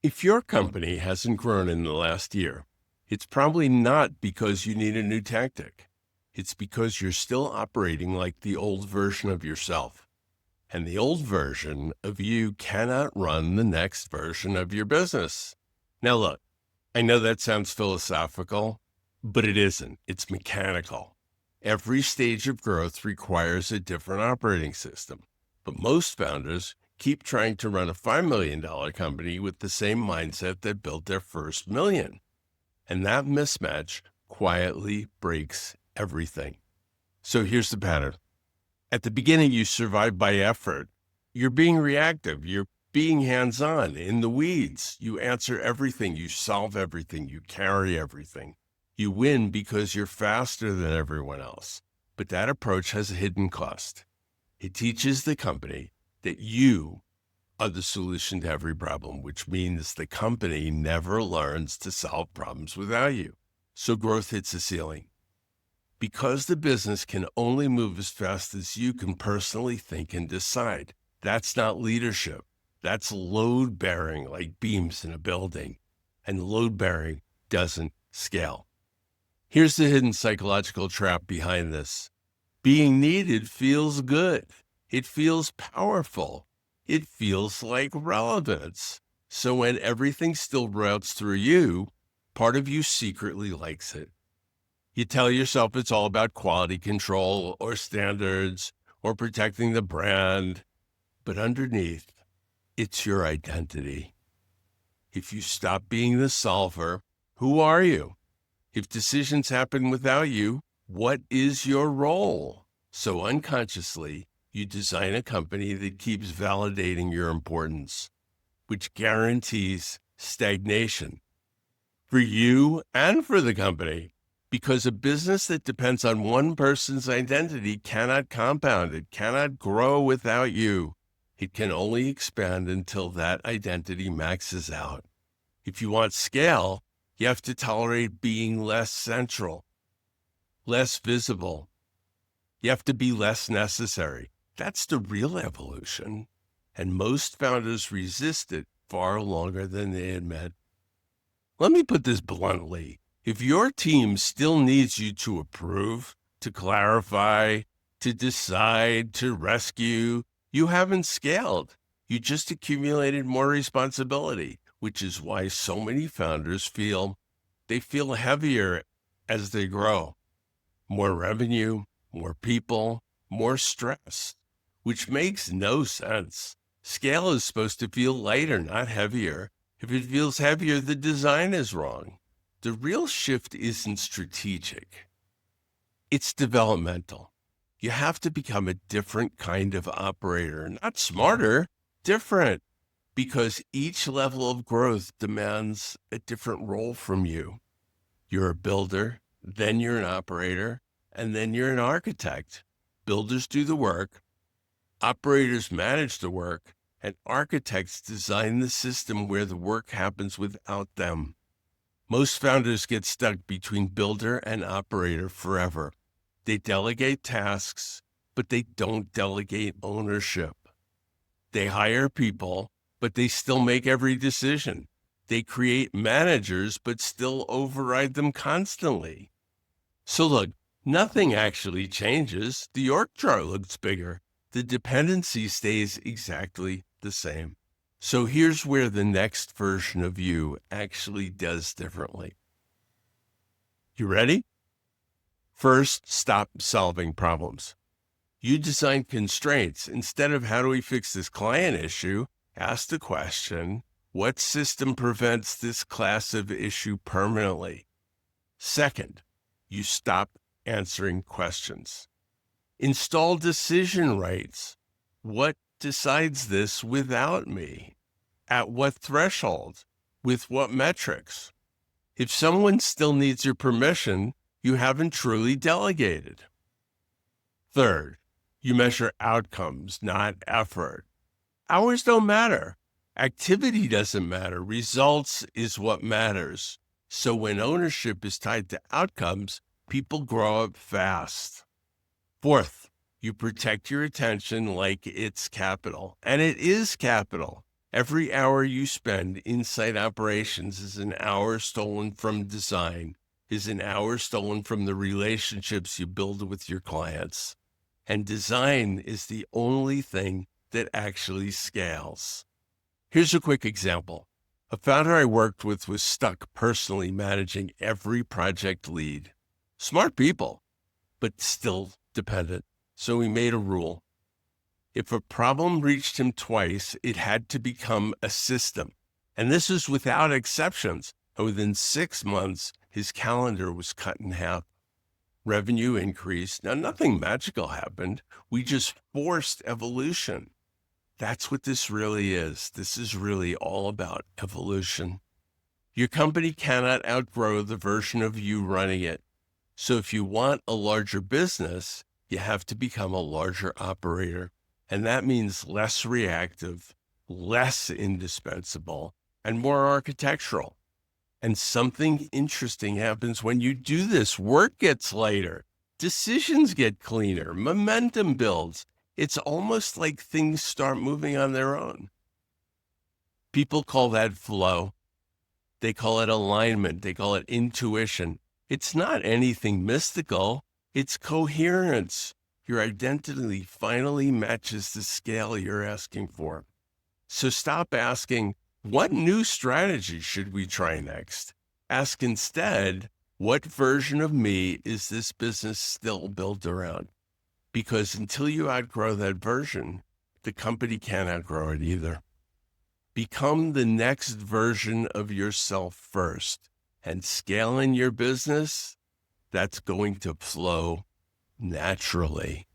If your company hasn't grown in the last year, it's probably not because you need a new tactic. It's because you're still operating like the old version of yourself. And the old version of you cannot run the next version of your business. Now, look, I know that sounds philosophical, but it isn't. It's mechanical. Every stage of growth requires a different operating system. But most founders keep trying to run a $5 million company with the same mindset that built their first million. And that mismatch quietly breaks everything. So here's the pattern. At the beginning, you survive by effort. You're being reactive. You're being hands-on, in the weeds. You answer everything. You solve everything. You carry everything. You win because you're faster than everyone else. But that approach has a hidden cost. It teaches the company that you are the solution to every problem, which means the company never learns to solve problems without you. So growth hits a ceiling. Because the business can only move as fast as you can personally think and decide. That's not leadership. That's load bearing, like beams in a building. And load bearing doesn't scale. Here's the hidden psychological trap behind this. Being needed feels good. It feels powerful. It feels like relevance. So when everything still routes through you, part of you secretly likes it. You tell yourself it's all about quality control or standards or protecting the brand, but underneath, it's your identity. If you stop being the solver, who are you? If decisions happen without you, what is your role? So unconsciously, you design a company that keeps validating your importance, which guarantees stagnation for you and for the company. Because a business that depends on one person's identity cannot compound. It cannot grow without you. It can only expand until that identity maxes out. If you want scale, you have to tolerate being less central, less visible. You have to be less necessary. That's the real evolution. And most founders resist it far longer than they admit. Let me put this bluntly. If your team still needs you to approve, to clarify, to decide, to rescue, you haven't scaled. You just accumulated more responsibility, which is why so many founders feel heavier as they grow. More revenue, more people, more stress, which makes no sense. Scale is supposed to feel lighter, not heavier. If it feels heavier, the design is wrong. The real shift isn't strategic. It's developmental. You have to become a different kind of operator, not smarter, different, because each level of growth demands a different role from you. You're a builder, then you're an operator, and then you're an architect. Builders do the work, operators manage the work, and architects design the system where the work happens without them. Most founders get stuck between builder and operator forever. They delegate tasks, but they don't delegate ownership. They hire people, but they still make every decision. They create managers, but still override them constantly. So look, nothing actually changes. The org chart looks bigger. The dependency stays exactly the same. So here's where the next version of you actually does differently. You ready? First, stop solving problems. You design constraints. Instead of how do we fix this client issue, ask the question, what system prevents this class of issue permanently? Second, you stop answering questions. Install decision rights. What decides this without me? At what threshold? With what metrics? If someone still needs your permission, you haven't truly delegated. Third, you measure outcomes, not effort. Hours don't matter. Activity doesn't matter. Results is what matters. So when ownership is tied to outcomes, people grow up fast. Fourth, you protect your attention like it's capital. And it is capital. Every hour you spend inside operations is an hour stolen from design, is an hour stolen from the relationships you build with your clients. And design is the only thing that actually scales. Here's a quick example. A founder I worked with was stuck personally managing every project lead. Smart people, but still dependent. So he made a rule. If a problem reached him twice, it had to become a system. And this is without exceptions. And within 6 months, his calendar was cut in half. Revenue increased. Now, nothing magical happened. We just forced evolution. That's what this really is. This is really all about evolution. Your company cannot outgrow the version of you running it. So if you want a larger business, you have to become a larger operator. And that means less reactive, less indispensable, and more architectural. And something interesting happens when you do this. Work gets lighter, decisions get cleaner, momentum builds. It's almost like things start moving on their own. People call that flow. They call it alignment. They call it intuition. It's not anything mystical. It's coherence. Your identity finally matches the scale you're asking for. So stop asking, what new strategy should we try next? Ask instead, what version of me is this business still built around? Because until you outgrow that version, the company can't outgrow it either. Become the next version of yourself first, and scaling your business, that's going to flow naturally.